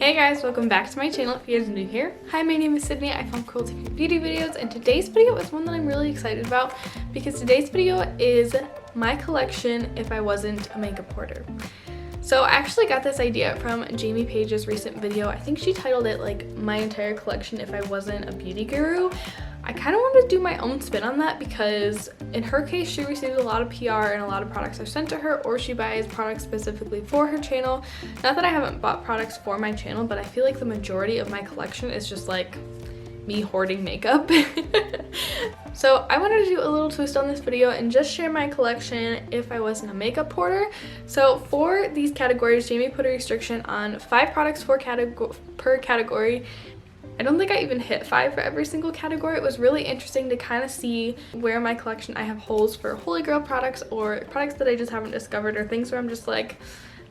Hey guys, welcome back to my channel if you guys are new here. Hi, my name is Sydney. I film cruelty free beauty videos, and today's video is one that I'm really excited about because today's video is my collection if I wasn't a makeup hoarder. So I actually got this idea from Jamie Page's recent video. I think she titled it like my entire collection if I wasn't a beauty guru. I kind of wanted to do my own spin on that because in her case she receives a lot of PR and a lot of products are sent to her, or she buys products specifically for her channel. Not that I haven't bought products for my channel, but I feel like the majority of my collection is just like me hoarding makeup. So I wanted to do a little twist on this video and just share my collection if I wasn't a makeup hoarder. So for these categories, Jamie put a restriction on 5 products per category. I don't think I even hit 5 for every single category. It was really interesting to kind of see where in my collection I have holes for holy grail products or products that I just haven't discovered, or things where I'm just like,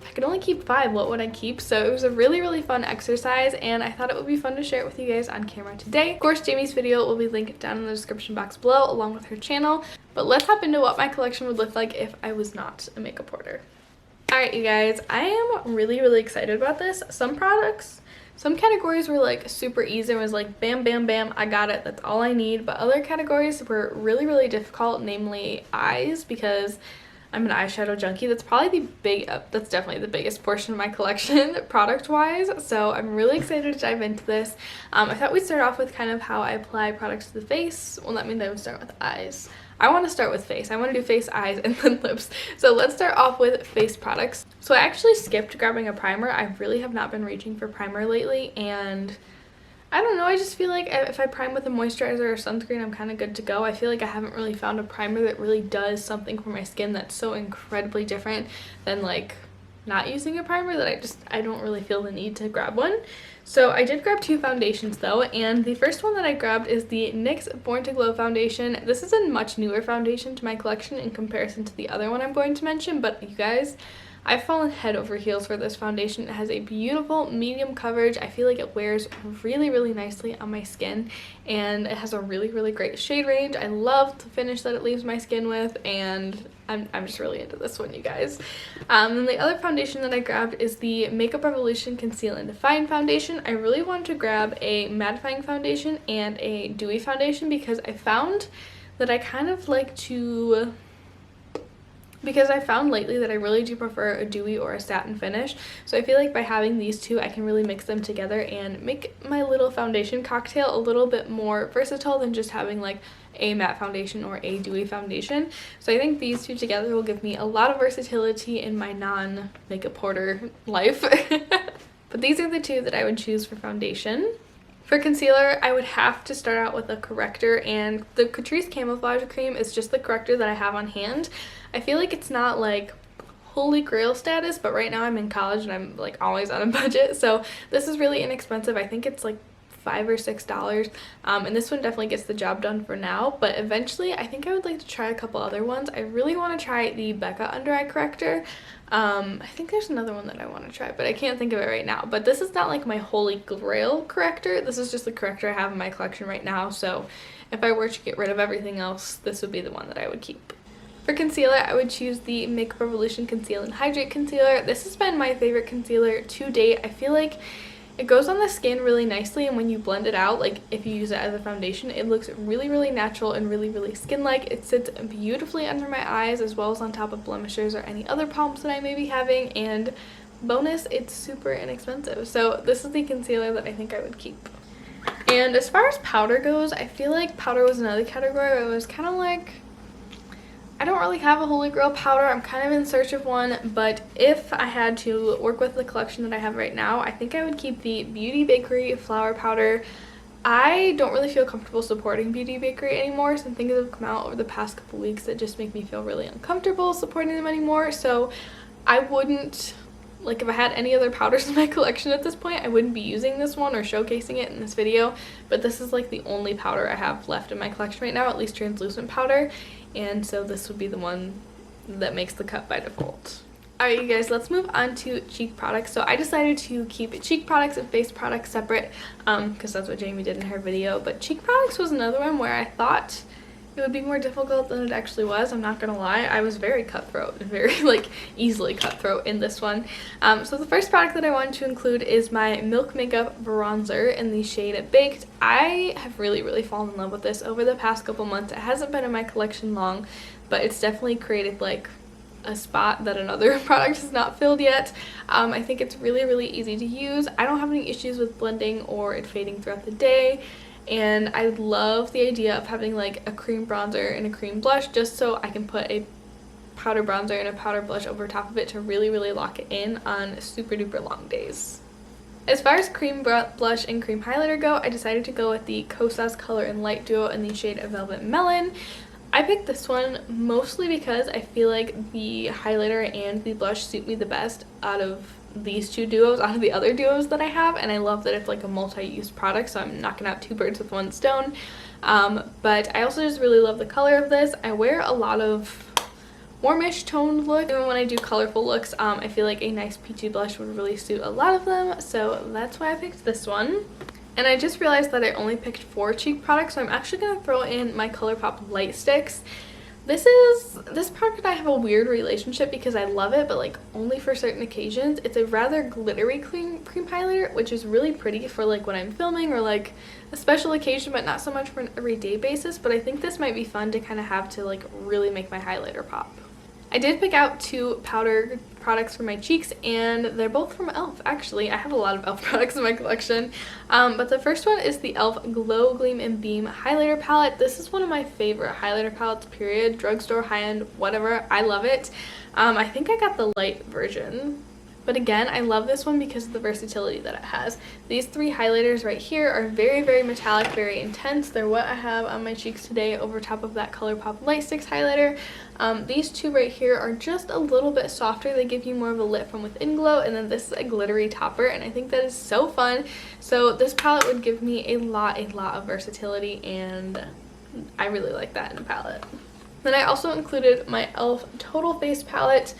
if I could only keep 5, what would I keep? So it was a really fun exercise, and I thought it would be fun to share it with you guys on camera today. Of course, Jamie's video will be linked down in the description box below along with her channel, but let's hop into what my collection would look like if I was not a makeup hoarder. Alright you guys, I am really excited about this. Some categories were like super easy and was like bam bam bam, I got it, that's all I need, but other categories were really difficult, namely eyes, because I'm an eyeshadow junkie. That's probably that's definitely the biggest portion of my collection product wise, so I'm really excited to dive into this. I thought we'd start off with kind of how I apply products to the face. Well, that means I would start with eyes. I want to start with face. I want to do face, eyes, and then lips. So let's start off with face products. So I actually skipped grabbing a primer. I really have not been reaching for primer lately, and I don't know, I just feel like if I prime with a moisturizer or sunscreen, I'm kind of good to go. I feel like I haven't really found a primer that really does something for my skin that's so incredibly different than like not using a primer that I don't really feel the need to grab one. So I did grab 2 foundations though, and the first one that I grabbed is the NYX Born to Glow foundation. This is a much newer foundation to my collection in comparison to the other one I'm going to mention, but you guys, I've fallen head over heels for this foundation. It has a beautiful medium coverage. I feel like it wears really nicely on my skin, and it has a really great shade range. I love the finish that it leaves my skin with, and I'm just really into this one, you guys. And the other foundation that I grabbed is the Makeup Revolution Conceal and Define foundation. I really wanted to grab a mattifying foundation and a dewy foundation because I found that I kind of like to... Because I found lately that I really do prefer a dewy or a satin finish. So I feel like by having these two, I can really mix them together and make my little foundation cocktail a little bit more versatile than just having like a matte foundation or a dewy foundation. So I think these two together will give me a lot of versatility in my non-makeup hoarder life. But these are the two that I would choose for foundation. For concealer, I would have to start out with a corrector, and the Catrice Camouflage Cream is just the corrector that I have on hand. I feel like it's not like holy grail status, but right now I'm in college and I'm like always on a budget, so this is really inexpensive. I think it's like $5 or $6, and this one definitely gets the job done for now, but eventually I think I would like to try a couple other ones. I really want to try the Becca Under Eye Corrector. I think there's another one that I want to try, but I can't think of it right now. But this is not like my holy grail corrector. This is just the corrector I have in my collection right now, so if I were to get rid of everything else, this would be the one that I would keep. For concealer, I would choose the Makeup Revolution Conceal and Hydrate Concealer. This has been my favorite concealer to date. I feel like it goes on the skin really nicely, and when you blend it out, like if you use it as a foundation, it looks really natural and really skin-like. It sits beautifully under my eyes as well as on top of blemishes or any other problems that I may be having, and bonus, it's super inexpensive. So this is the concealer that I think I would keep. And as far as powder goes, I feel like powder was another category where I was kind of like, I don't really have a holy grail powder. I'm kind of in search of one, but if I had to work with the collection that I have right now, I think I would keep the Beauty Bakery Flower Powder. I don't really feel comfortable supporting Beauty Bakery anymore. Some things have come out over the past couple weeks that just make me feel really uncomfortable supporting them anymore, so I wouldn't, like if I had any other powders in my collection at this point, I wouldn't be using this one or showcasing it in this video, but this is like the only powder I have left in my collection right now, at least translucent powder, and so this would be the one that makes the cut by default. Alright you guys, let's move on to cheek products. So I decided to keep cheek products and face products separate because that's what Jamie did in her video, but cheek products was another one where I thought it would be more difficult than it actually was. I'm not gonna lie. I was very cutthroat and very like easily cutthroat in this one. So the first product that I wanted to include is my Milk Makeup bronzer in the shade Baked. I have really fallen in love with this over the past couple months. It hasn't been in my collection long, but it's definitely created like a spot that another product has not filled yet. I think it's really easy to use. I don't have any issues with blending or it fading throughout the day. And I love the idea of having like a cream bronzer and a cream blush, just so I can put a powder bronzer and a powder blush over top of it to really lock it in on super duper long days. As far as cream blush and cream highlighter go, I decided to go with the Kosas Color and Light duo in the shade Velvet Melon. I picked this one mostly because I feel like the highlighter and the blush suit me the best out of these two duos, out of the other duos that I have, and I love that it's like a multi-use product, so I'm knocking out two birds with one stone. But I also just really love the color of this. I wear a lot of warmish toned looks. Even when I do colorful looks, I feel like a nice peachy blush would really suit a lot of them, so that's why I picked this one. And I just realized that I only picked 4 cheek products, so I'm actually going to throw in my Colourpop light sticks. This product I have a weird relationship because I love it, but like only for certain occasions. It's a rather glittery cream highlighter, which is really pretty for like when I'm filming or like a special occasion, but not so much for an everyday basis. But I think this might be fun to kind of have to like really make my highlighter pop. I did pick out 2 powder products for my cheeks, and they're both from e.l.f. actually. I have a lot of e.l.f. products in my collection. But the first one is the e.l.f. Glow, Gleam, and Beam highlighter palette. This is one of my favorite highlighter palettes, period. Drugstore, high-end, whatever. I love it. I think I got the light version. But again, I love this one because of the versatility that it has. These 3 highlighters right here are very metallic, very intense. They're what I have on my cheeks today over top of that Colourpop Light Sticks highlighter. These 2 right here are just a little bit softer. They give you more of a lit from within glow, and then this is a glittery topper, and I think that is so fun. So this palette would give me a lot of versatility, and I really like that in a palette. Then I also included my e.l.f. Total Face palette.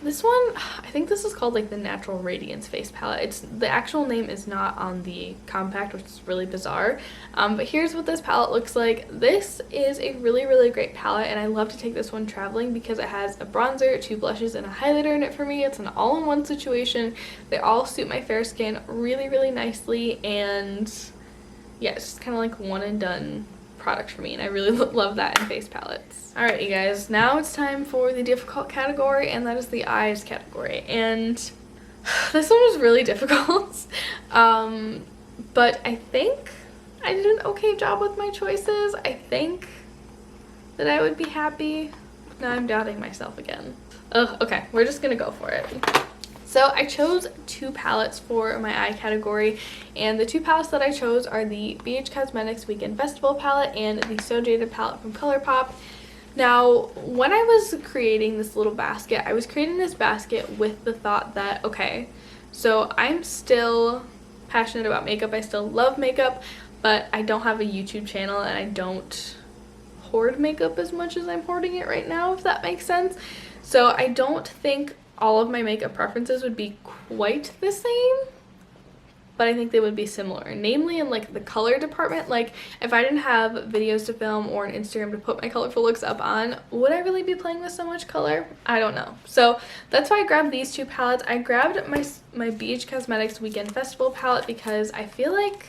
This one, I think this is called like the Natural Radiance Face Palette. The actual name is not on the compact, which is really bizarre. But here's what this palette looks like. This is a really great palette, and I love to take this one traveling because it has a bronzer, 2 blushes, and a highlighter in it for me. It's an all-in-one situation. They all suit my fair skin really nicely, and yeah, it's just kind of like one and done product for me, and I really love that in face palettes. Alright, you guys, now it's time for the difficult category, and that is the eyes category. And this one was really difficult, but I think I did an okay job with my choices. I think that I would be happy. Now I'm doubting myself again. Ugh, okay, we're just gonna go for it. So I chose 2 palettes for my eye category, and the 2 palettes that I chose are the BH Cosmetics Weekend Festival palette and the So Jaded palette from Colourpop. Now, when I was creating this little basket, I was creating this basket with the thought that, okay, so I'm still passionate about makeup, I still love makeup, but I don't have a YouTube channel and I don't hoard makeup as much as I'm hoarding it right now, if that makes sense. So I don't think all of my makeup preferences would be quite the same, but I think they would be similar, namely in like the color department. Like if I didn't have videos to film or an Instagram to put my colorful looks up on, would I really be playing with so much color? I don't know. So that's why I grabbed these 2 palettes. I grabbed my BH Cosmetics Weekend Festival palette because I feel like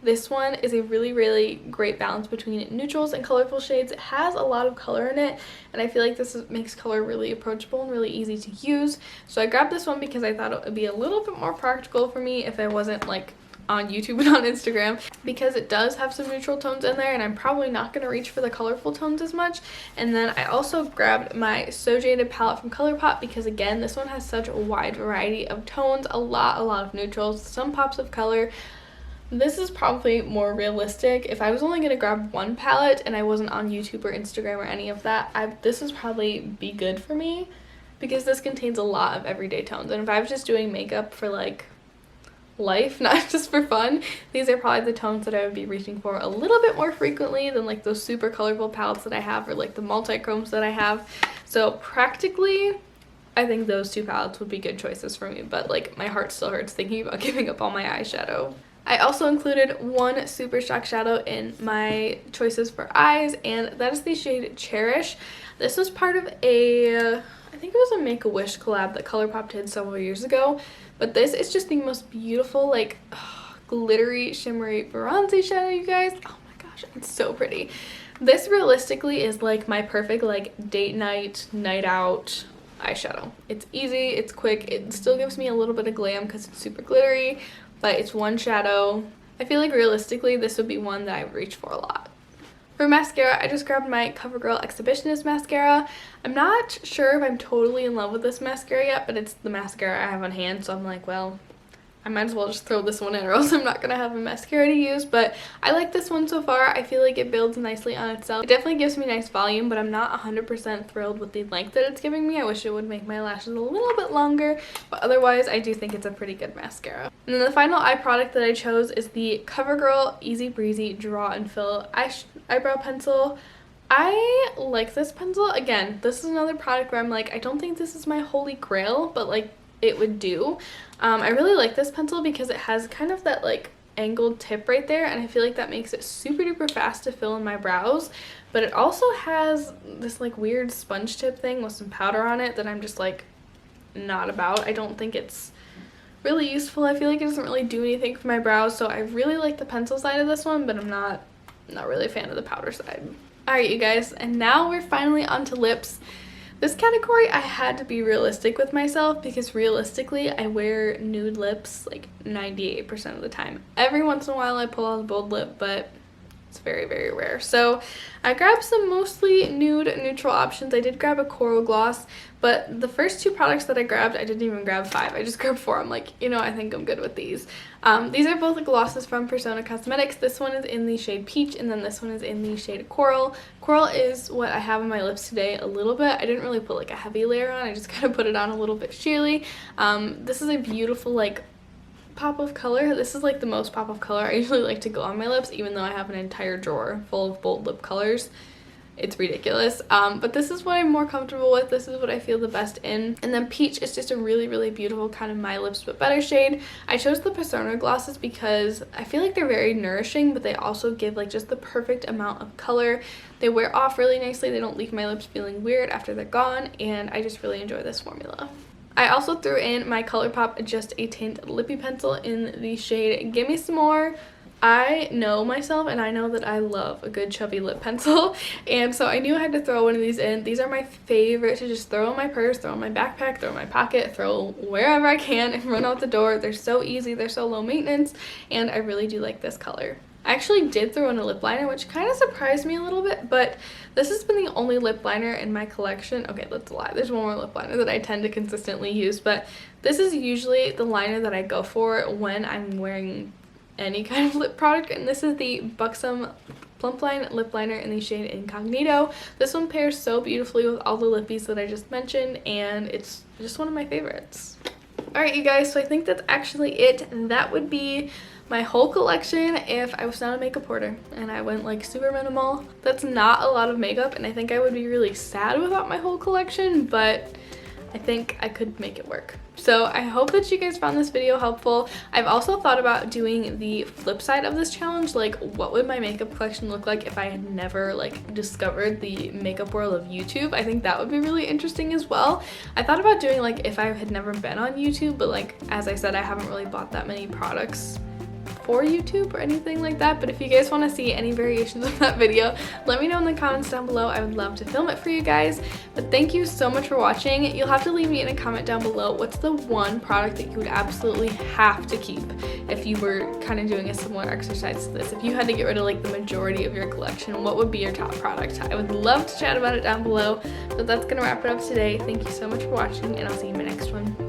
this one is a really great balance between neutrals and colorful shades. It has a lot of color in it, and I feel like this makes color really approachable and really easy to use. So I grabbed this one because I thought it would be a little bit more practical for me if I wasn't like on YouTube and on Instagram, because it does have some neutral tones in there and I'm probably not going to reach for the colorful tones as much. And then I also grabbed my So Jaded palette from Colourpop because again, this one has such a wide variety of tones, a lot of neutrals, some pops of color. This is probably more realistic. If I was only going to grab 1 palette and I wasn't on YouTube or Instagram or any of that, this would probably be good for me because this contains a lot of everyday tones. And if I was just doing makeup for like life, not just for fun, these are probably the tones that I would be reaching for a little bit more frequently than like those super colorful palettes that I have or like the multi-chromes that I have. So practically, I think those 2 palettes would be good choices for me, but like my heart still hurts thinking about giving up all my eyeshadow. I also included one Super Shock shadow in my choices for eyes, and that is the shade Cherish. This was part of I think it was a Make-A-Wish collab that Colourpop did several years ago, but this is just the most beautiful, like, glittery, shimmery bronzy shadow, you guys. Oh my gosh, it's so pretty. This realistically is like my perfect like date night, night out eyeshadow. It's easy, it's quick, it still gives me a little bit of glam because it's super glittery, but it's one shadow. I feel like realistically this would be one that I would reach for a lot. For mascara, I just grabbed my Covergirl Exhibitionist mascara. I'm not sure if I'm totally in love with this mascara yet, but it's the mascara I have on hand, so I'm like, well, I might as well just throw this one in or else I'm not going to have a mascara to use. But I like this one so far. I feel like it builds nicely on itself. It definitely gives me nice volume, but I'm not 100% thrilled with the length that it's giving me. I wish it would make my lashes a little bit longer, but otherwise I do think it's a pretty good mascara. And then the final eye product that I chose is the Covergirl Easy Breezy Draw and Fill Eyebrow Pencil. I like this pencil. Again, this is another product where I'm like, I don't think this is my holy grail, but like it would do. I really like this pencil because it has kind of that like angled tip right there, and I feel like that makes it super duper fast to fill in my brows, but it also has this like weird sponge tip thing with some powder on it that I'm just like not about. I don't think it's really useful. I feel like it doesn't really do anything for my brows, so I really like the pencil side of this one, but I'm not really a fan of the powder side. Alright you guys, and now we're finally on to lips. This category, I had to be realistic with myself because realistically, I wear nude lips like 98% of the time. Every once in a while, I pull out a bold lip, but it's very, very rare. So I grabbed some mostly nude neutral options. I did grab a coral gloss, but the first two products that I grabbed, I didn't even grab 5. I just grabbed 4. I'm like, you know, I think I'm good with these. These are both glosses from Persona Cosmetics. This one is in the shade Peach, and then this one is in the shade Coral. Coral is what I have on my lips today a little bit. I didn't really put like a heavy layer on. I just kind of put it on a little bit sheerly. This is a beautiful like pop of color. This is like the most pop of color I usually like to go on my lips, even though I have an entire drawer full of bold lip colors. It's ridiculous, but this is what I'm more comfortable with. This is what I feel the best in. And then Peach is just a really, really beautiful kind of My Lips But Better shade. I chose the Persona glosses because I feel like they're very nourishing, but they also give like just the perfect amount of color. They wear off really nicely. They don't leave my lips feeling weird after they're gone, and I just really enjoy this formula. I also threw in my Colourpop Just a Tint Lippy Pencil in the shade Gimme Some More. I know myself, and I know that I love a good chubby lip pencil, and so I knew I had to throw one of these in. These are my favorite to just throw in my purse, throw in my backpack, throw in my pocket, throw wherever I can and run out the door. They're so easy, they're so low maintenance, and I really do like this color. I actually did throw in a lip liner, which kind of surprised me a little bit, but this has been the only lip liner in my collection. Okay, that's a lie. There's one more lip liner that I tend to consistently use, but this is usually the liner that I go for when I'm wearing any kind of lip product, and this is the Buxom Plump Line Lip Liner in the shade Incognito. This one pairs so beautifully with all the lippies that I just mentioned, and it's just one of my favorites. Alright you guys, so I think that's actually it, and that would be my whole collection if I was not a makeup hoarder and I went like super minimal. That's not a lot of makeup, and I think I would be really sad without my whole collection, but I think I could make it work. So I hope that you guys found this video helpful. I've also thought about doing the flip side of this challenge, like what would my makeup collection look like if I had never like discovered the makeup world of YouTube. I think that would be really interesting as well. I thought about doing like if I had never been on YouTube, but like as I said, I haven't really bought that many products for YouTube or anything like that. But if you guys want to see any variations of that video, let me know in the comments down below. I would love to film it for you guys. But thank you so much for watching. You'll have to leave me in a comment down below what's the one product that you would absolutely have to keep if you were kind of doing a similar exercise to this. If you had to get rid of like the majority of your collection, what would be your top product? I would love to chat about it down below. But that's gonna wrap it up today. Thank you so much for watching, and I'll see you in my next one.